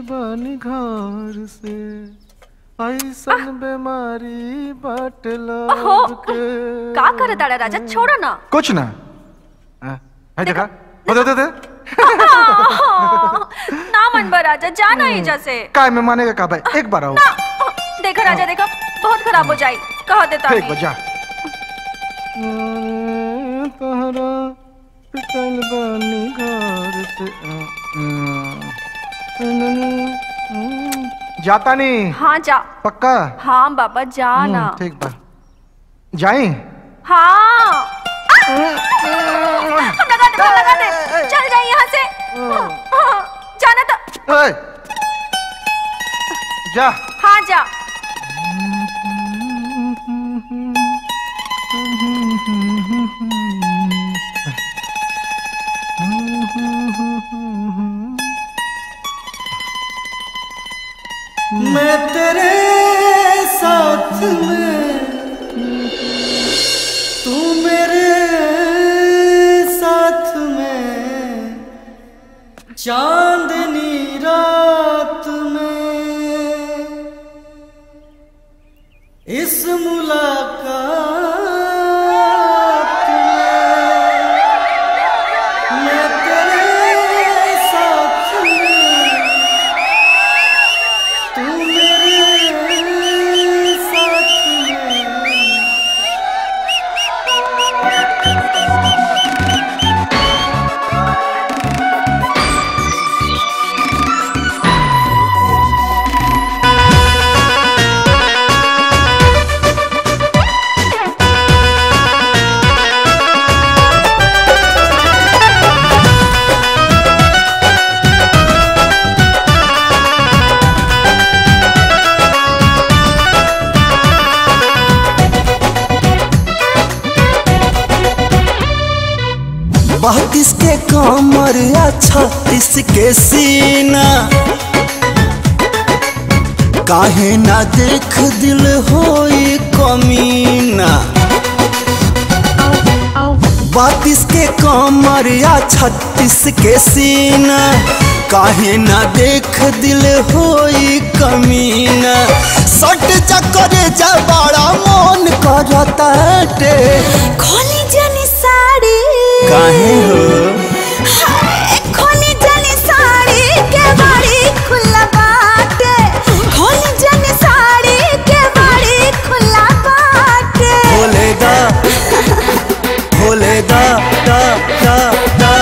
बानी घर से ऐसन बीमारी बाटला के। का करे ताड़ा राजा, छोड़ो ना। कुछ ना है देखा दे ना मन बा राजा, जाना ही जैसे काय में मानेगा का भाई, एक बार आओ। देखा राजा देखा, बहुत खराब हो जाए, कहा देता एक बजा तोहरा पिटल बानी घर से जाता नहीं। हाँ जा पक्का। हाँ बाबा जाना। ठीक बा जाए। हाँ लगा दे, चल जाए यहाँ से। जाना तो जा। हाँ जा। मैं तेरे साथ में, तू मेरे साथ में, चांदनी रात में इस मुलाकात बत्तीस के कमर या 36 के सीना, काहे ना देख दिल होई कमीना। 32 के कमर या 36 के सीना, काहे ना देख दिल होई कमीना। सट जा करे जा बड़ा मन करता टे, खोली जनी साड़ी काहे हो, खोली जनी साड़ी के बाड़ी खुला बाटे, खोली जनी साड़ी के बाड़ी खुला बाटे। भोले दा भोले दा दा दा दा।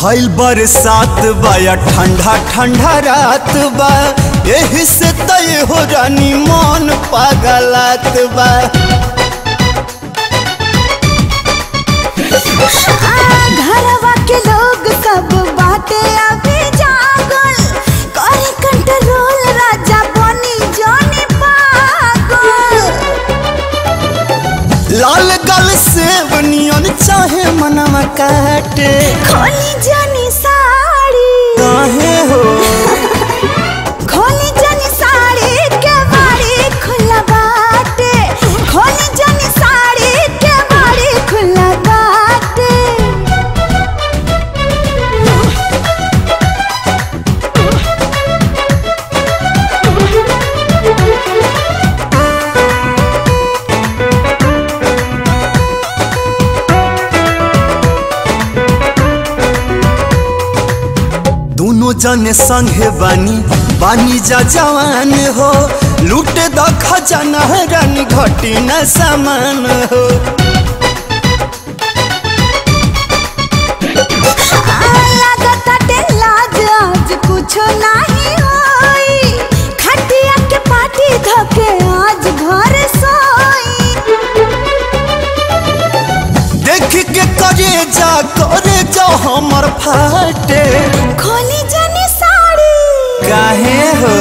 भइल बरसात बा या ठंडा ठंडा रात बा, यही से तय हो रानी मन पागलात बा। घरवा के लोग सब बाटे अभी जागल, करे कंट्रोल राजा बनी जानी पागल। लाल गल सेब नियन चाहे मनवा काटे, खोली जनी साड़ी काहे हो, खोली जनी साड़ी के बाड़ी खुला बाटे, खोली जनी साड़ी के बाड़ी खुला बाटे। दोनों जने संगे बानी जा जवान हो, लूट द खजाना रानी घटी न सामान हो। आज कुछो नहीं होई, खटिया के पाटी धके आज घर सोई। देख के करे जा हमर फाटे, खोली जनी साड़ी काहे हो।